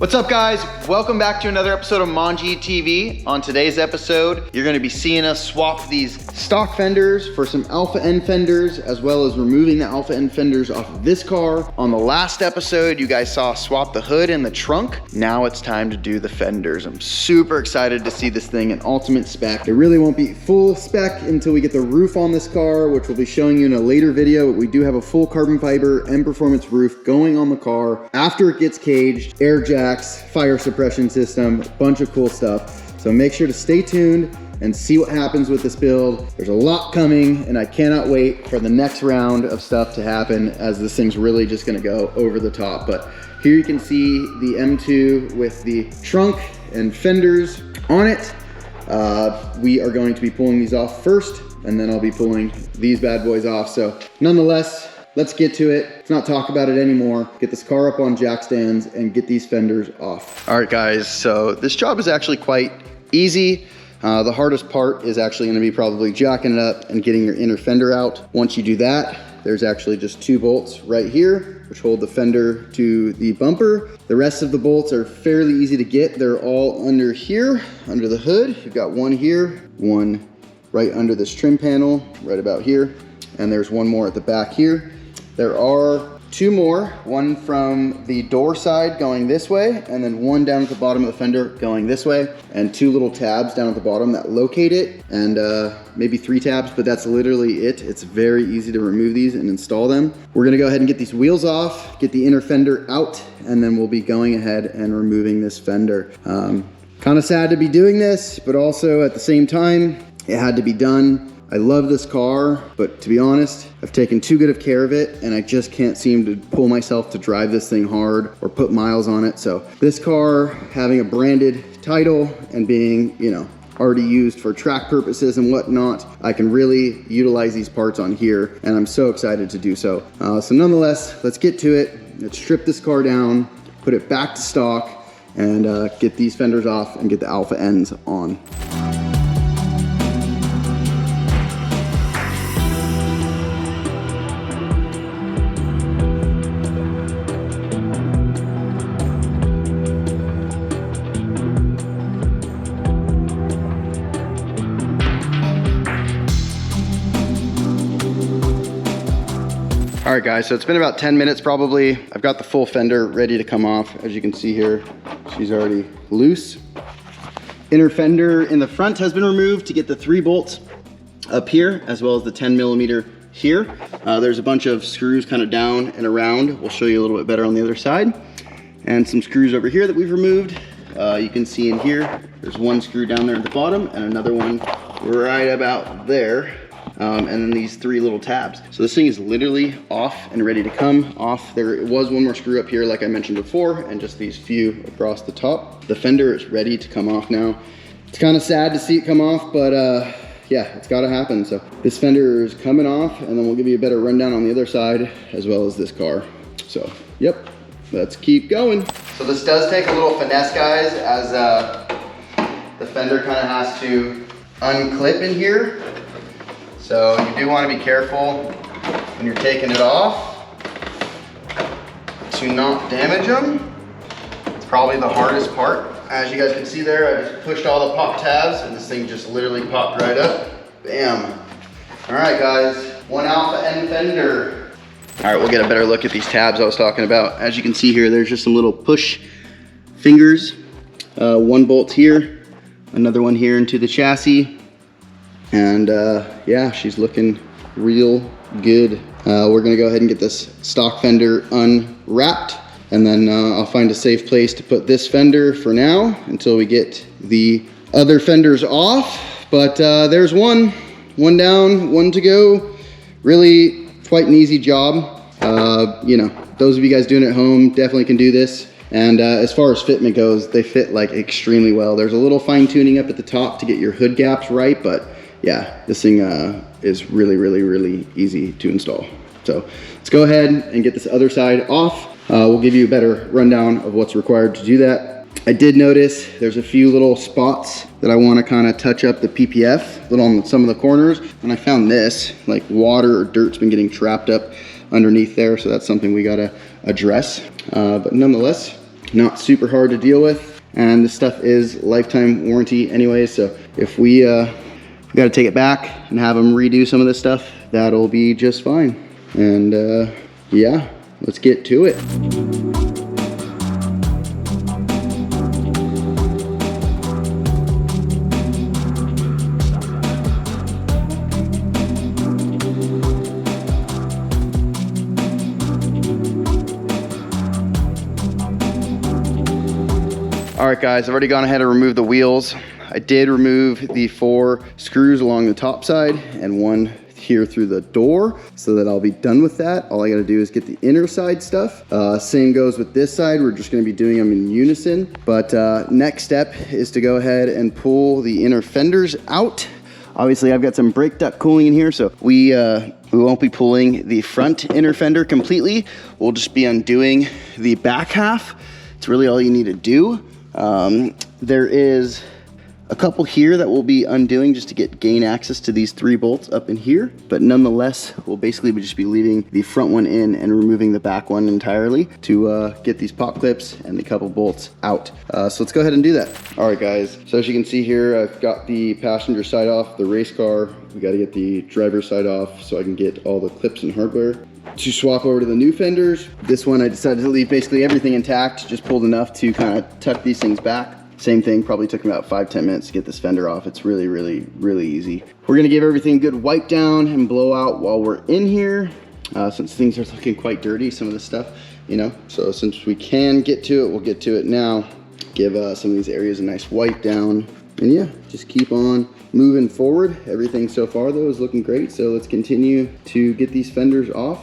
What's up, guys? Welcome back to another episode of Manji TV. On today's episode, you're gonna be seeing us swap these stock fenders for some Alpha N fenders, as well as removing the Alpha N fenders off of this car. On the last episode, you guys saw us swap the hood and the trunk. Now it's time to do the fenders. I'm super excited to see this thing in ultimate spec. It really won't be full spec until we get the roof on this car, which we'll be showing you in a later video. But we do have a full carbon fiber and performance roof going on the car after it gets caged, air jack, fire suppression system, a bunch of cool stuff. So make sure to stay tuned and see what happens with this build. There's a lot coming and I cannot wait for the next round of stuff to happen, as this thing's really just gonna go over the top. But here you can see the M2 with the trunk and fenders on it. We are going to be pulling these off first, and then I'll be pulling these bad boys off. So nonetheless, let's get to it. Let's not talk about it anymore. Get this car up on jack stands and get these fenders off. All right, guys, so this job is actually quite easy. The hardest part is actually gonna be probably jacking it up and getting your inner fender out. Once you do that, there's actually just 2 bolts right here, which hold the fender to the bumper. The rest of the bolts are fairly easy to get. They're all under here, under the hood. You've got one here, one right under this trim panel, right about here. And there's one more at the back here. There are 2 more, one from the door side going this way, and then one down at the bottom of the fender going this way, and 2 little tabs down at the bottom that locate it, and maybe 3 tabs, but that's literally it. It's very easy to remove these and install them. We're gonna go ahead and get these wheels off, get the inner fender out, and then we'll be going ahead and removing this fender. Kind of sad to be doing this, but also at the same time, it had to be done. I love this car, but to be honest, I've taken too good of care of it, and I just can't seem to pull myself to drive this thing hard or put miles on it. So this car, having a branded title and being, you know, already used for track purposes and whatnot, I can really utilize these parts on here, and I'm so excited to do so. So nonetheless, let's get to it. Let's strip this car down, put it back to stock, and get these fenders off and get the Alpha N's on. All right, guys, so it's been about 10 minutes probably. I've got the full fender ready to come off. As you can see here, she's already loose. Inner fender in the front has been removed to get the 3 bolts up here, as well as the 10mm here. There's a bunch of screws kind of down and around. We'll show you a little bit better on the other side. And some screws over here that we've removed. You can see in here, there's 1 screw down there at the bottom and another one right about there. And then these 3 little tabs. So this thing is literally off and ready to come off. There was 1 more screw up here, like I mentioned before, and just these few across the top. The fender is ready to come off now. It's kind of sad to see it come off, but yeah, it's gotta happen. So this fender is coming off, and then we'll give you a better rundown on the other side, as well as this car. So, yep, let's keep going. So this does take a little finesse, guys, as the fender kind of has to unclip in here. So you do want to be careful when you're taking it off to not damage them. It's probably the hardest part. As you guys can see there, I just pushed all the pop tabs and this thing just literally popped right up. Bam. All right, guys, 1 Alpha N fender. All right, we'll get a better look at these tabs I was talking about. As you can see here, there's just some little push fingers. 1 bolt here, another one here into the chassis. And yeah, she's looking real good. We're gonna go ahead and get this stock fender unwrapped, and then I'll find a safe place to put this fender for now until we get the other fenders off. But there's one down, 1 to go. Really quite an easy job. You know, those of you guys doing it at home definitely can do this. And as far as fitment goes, they fit like extremely well. There's a little fine tuning up at the top to get your hood gaps right, but yeah, this thing is really, really, really easy to install. So let's go ahead and get this other side off. We'll give you a better rundown of what's required to do that. I did notice there's a few little spots that I want to kind of touch up the PPF on some of the corners. And I found this, like water or dirt's been getting trapped up underneath there. So that's something we got to address. But nonetheless, not super hard to deal with. And this stuff is lifetime warranty anyway, so if we got to take it back and have them redo some of this stuff, that'll be just fine. And yeah, let's get to it. All right guys, I've already gone ahead and removed the wheels. I did remove the 4 screws along the top side and 1 here through the door, so that I'll be done with that. All I gotta do is get the inner side stuff. Same goes with this side. We're just gonna be doing them in unison. But next step is to go ahead and pull the inner fenders out. Obviously I've got some brake duct cooling in here, so we won't be pulling the front inner fender completely. We'll just be undoing the back half. It's really all you need to do. There is a couple here that we'll be undoing just to gain access to these 3 bolts up in here, but nonetheless we'll basically just be leaving the front one in and removing the back one entirely to get these pop clips and the couple bolts out. So let's go ahead and do that. All right guys, so as you can see here, I've got the passenger side off the race car. We got to get the driver's side off so I can get all the clips and hardware to swap over to the new fenders. This one I decided to leave basically everything intact, just pulled enough to kind of tuck these things back. Same thing, probably took me about 5-10 minutes to get this fender off. It's really, really, really easy. We're gonna give everything a good wipe down and blow out while we're in here, since things are looking quite dirty, some of this stuff, you know. So since we can get to it, we'll get to it now. Give some of these areas a nice wipe down. And yeah, just keep on moving forward. Everything so far though is looking great. So let's continue to get these fenders off.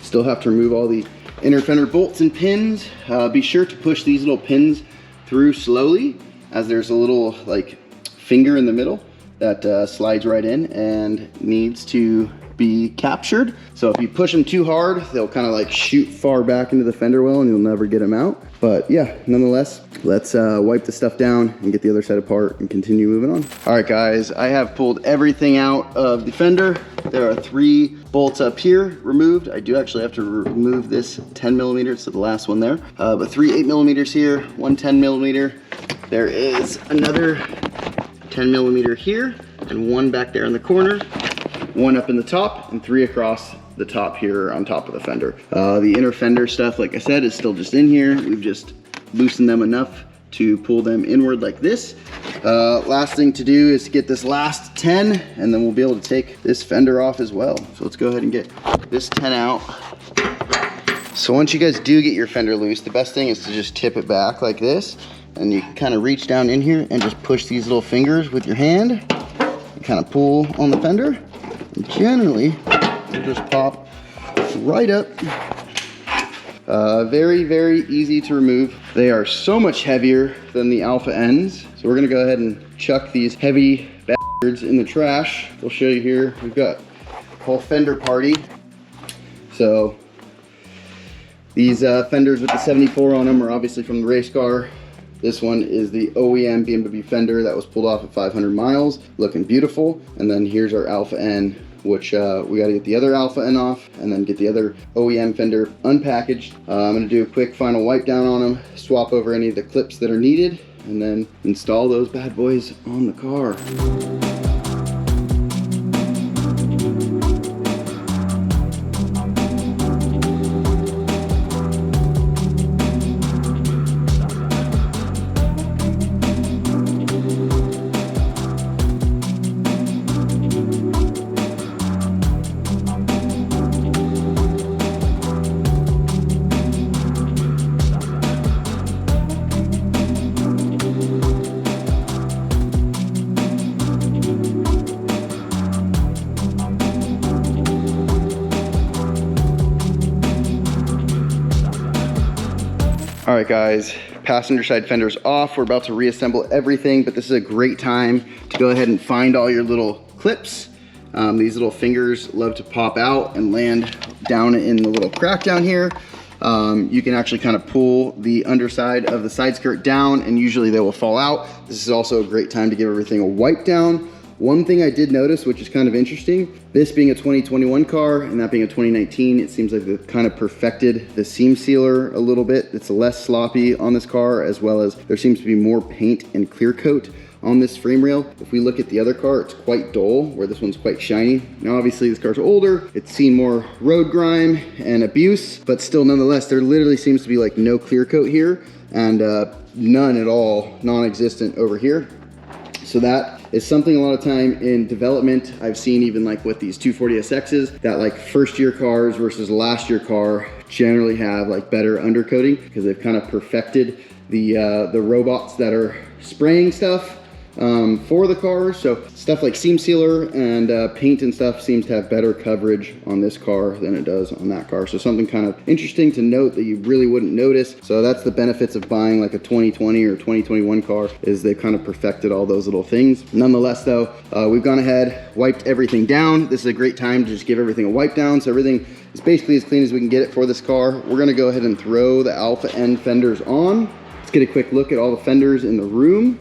Still have to remove all the inner fender bolts and pins. Be sure to push these little pins through slowly, as there's a little like finger in the middle that slides right in and needs to be captured. So if you push them too hard, they'll kind of like shoot far back into the fender well and you'll never get them out. But yeah, nonetheless, let's wipe the stuff down and get the other side apart and continue moving on. All right guys, I have pulled everything out of the fender. There are 3 bolts up here removed. I do actually have to remove this 10mm, so the last one there. But 3 8mm here, 1 10mm. There is another 10mm here and 1 back there in the corner, 1 up in the top, and 3 across the top here on top of the fender. The inner fender stuff, like I said, is still just in here. We've just loosened them enough to pull them inward like this. Last thing to do is get this last 10, and then we'll be able to take this fender off as well. So let's go ahead and get this 10 out. So once you guys do get your fender loose, the best thing is to just tip it back like this, and you can kind of reach down in here and just push these little fingers with your hand and kind of pull on the fender, and generally it'll just pop right up. Very, very easy to remove. They are so much heavier than the Alpha Ns. So we're gonna go ahead and chuck these heavy bastards in the trash. We'll show you here. We've got a whole fender party. So these fenders with the 74 on them are obviously from the race car. This one is the OEM BMW fender that was pulled off at 500 miles, looking beautiful. And then here's our Alpha N, which we got to get the other Alpha N off and then get the other OEM fender unpackaged. I'm going to do a quick final wipe down on them, swap over any of the clips that are needed, and then install those bad boys on the car. All right guys, passenger side fenders off. We're about to reassemble everything, but this is a great time to go ahead and find all your little clips. These little fingers love to pop out and land down in the little crack down here. You can actually kind of pull the underside of the side skirt down and usually they will fall out. This is also a great time to give everything a wipe down. One thing I did notice, which is kind of interesting, this being a 2021 car and that being a 2019, it seems like they've kind of perfected the seam sealer a little bit. It's less sloppy on this car, as well as there seems to be more paint and clear coat on this frame rail. If we look at the other car, it's quite dull, where this one's quite shiny. Now obviously this car's older, it's seen more road grime and abuse, but still nonetheless, there literally seems to be like no clear coat here, and none at all, non-existent over here. So that is something a lot of time in development I've seen, even like with these 240SXs, that like first year cars versus last year car generally have like better undercoating, because they've kind of perfected the robots that are spraying stuff for the car. So stuff like seam sealer and paint and stuff seems to have better coverage on this car than it does on that car. So something kind of interesting to note that you really wouldn't notice. So that's the benefits of buying like a 2020 or 2021 car, is they've kind of perfected all those little things. Nonetheless though, we've gone ahead, wiped everything down. This is a great time to just give everything a wipe down, so everything is basically as clean as we can get it for this car. We're gonna go ahead and throw the Alpha N fenders on. Let's get a quick look at all the fenders in the room.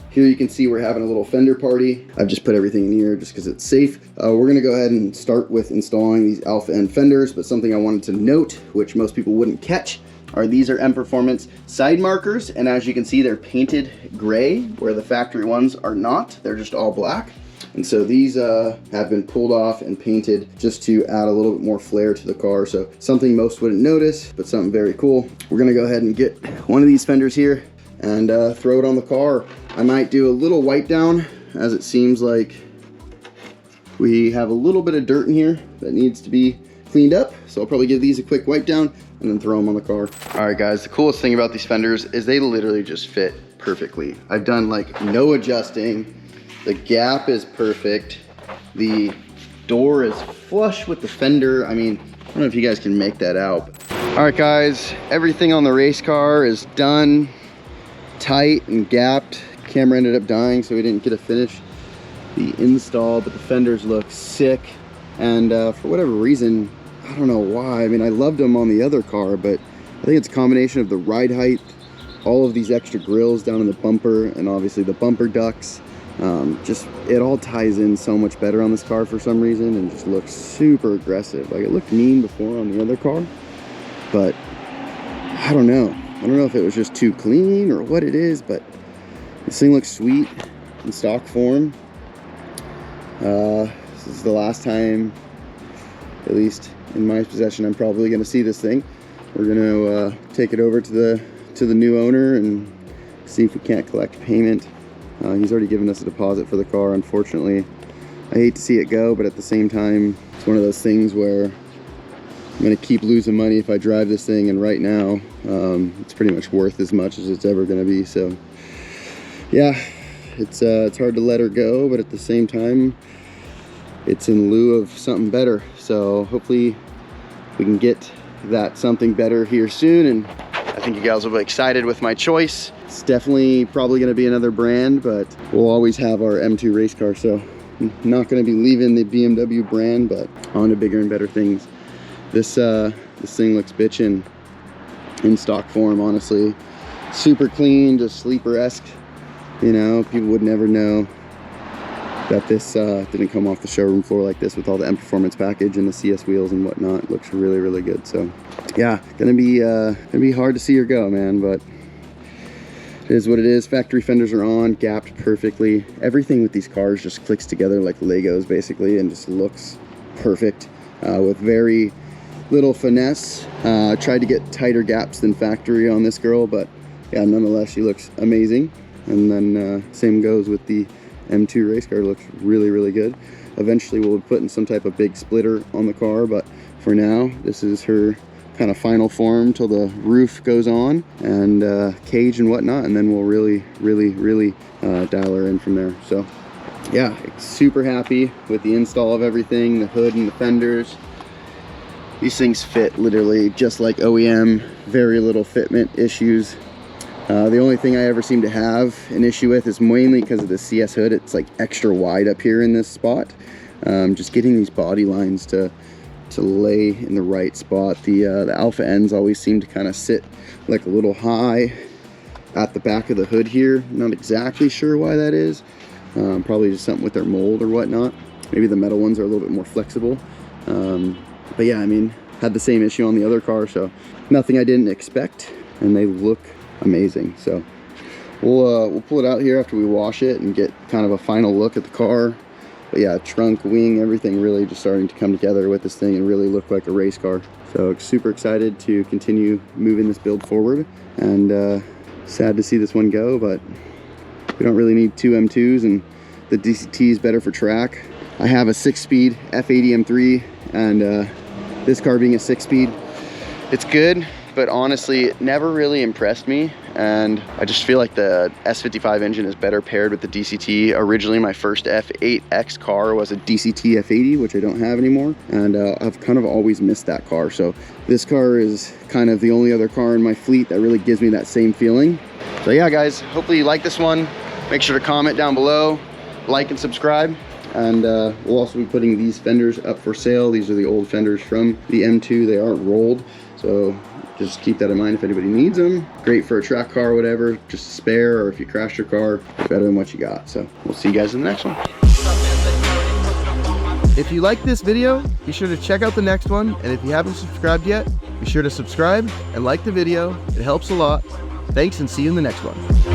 Here you can see we're having a little fender party. I've just put everything in here just because it's safe. We're gonna go ahead and start with installing these Alpha N fenders, but something I wanted to note, which most people wouldn't catch, are these are M Performance side markers, and as you can see, they're painted gray, where the factory ones are not. They're just all black. And so these have been pulled off and painted just to add a little bit more flair to the car. So something most wouldn't notice, but something very cool. We're gonna go ahead and get one of these fenders here and throw it on the car. I might do a little wipe down, as it seems like we have a little bit of dirt in here that needs to be cleaned up. So I'll probably give these a quick wipe down and then throw them on the car. All right guys, the coolest thing about these fenders is they literally just fit perfectly. I've done like no adjusting. The gap is perfect. The door is flush with the fender. I mean, I don't know if you guys can make that out. All right guys, everything on the race car is done, tight and gapped. Camera ended up dying, so we didn't get to finish the install, but the fenders look sick. And for whatever reason, I don't know why. I mean, I loved them on the other car, but I think it's a combination of the ride height, all of these extra grills down in the bumper, and obviously the bumper ducts. Just, it all ties in so much better on this car for some reason, and just looks super aggressive. Like, it looked mean before on the other car, but I don't know. I don't know if it was just too clean or what it is, but this thing looks sweet in stock form. This is the last time, at least in my possession, I'm probably going to see this thing. We're going to take it over to the new owner and see if we can't collect payment. He's already given us a deposit for the car. Unfortunately, I hate to see it go, but at the same time, it's one of those things where I'm going to keep losing money if I drive this thing, and right now it's pretty much worth as much as it's ever going to be. So yeah, it's hard to let her go, but at the same time, it's in lieu of something better. So hopefully we can get that something better here soon, and I think you guys will be excited with my choice. It's definitely probably going to be another brand, but we'll always have our M2 race car, so I'm not going to be leaving the BMW brand, but on to bigger and better things. This thing looks bitchin' in stock form, honestly. Super clean, just sleeper-esque. You know, people would never know that this didn't come off the showroom floor like this with all the M Performance package and the CS wheels and whatnot. It looks really, really good. So yeah, gonna be hard to see her go, man, but it is what it is. Factory fenders are on, gapped perfectly. Everything with these cars just clicks together like Legos basically, and just looks perfect with very little finesse. Tried to get tighter gaps than factory on this girl, but yeah, nonetheless, she looks amazing. And then same goes with the M2 race car. Looks really, really good. Eventually we'll be putting some type of big splitter on the car, but for now, this is her kind of final form till the roof goes on and cage and whatnot, and then we'll really dial her in from there. So yeah, super happy with the install of everything, the hood and the fenders. These things fit literally just like OEM, very little fitment issues. The only thing I ever seem to have an issue with is mainly because of the CS hood. It's like extra wide up here in this spot. Just getting these body lines to lay in the right spot. The Alpha N's always seem to kind of sit like a little high, at the back of the hood here. Not exactly sure why that is. Probably just something with their mold or whatnot. Maybe the metal ones are a little bit more flexible. But yeah, I mean, had the same issue on the other car, so nothing I didn't expect, and they look amazing. So we'll pull it out here after we wash it and get kind of a final look at the car. But yeah, trunk, wing, everything really just starting to come together with this thing and really look like a race car. So super excited to continue moving this build forward, and sad to see this one go, but we don't really need two M2s, and the DCT is better for track. I have a 6-speed F80 M3, and this car being a 6-speed, it's good, but honestly it never really impressed me, and I just feel like the S55 engine is better paired with the DCT. Originally my first F8X car was a DCT F80, which I don't have anymore, and I've kind of always missed that car. So this car is kind of the only other car in my fleet that really gives me that same feeling. So yeah guys, hopefully you like this one. Make sure to comment down below, like and subscribe, and we'll also be putting these fenders up for sale. These are the old fenders from the M2. They aren't rolled, so just keep that in mind if anybody needs them. Great for a track car or whatever, just a spare, or if you crashed your car, better than what you got. So we'll see you guys in the next one. If you like this video, be sure to check out the next one, and if you haven't subscribed yet, be sure to subscribe and like the video. It helps a lot. Thanks, and see you in the next one.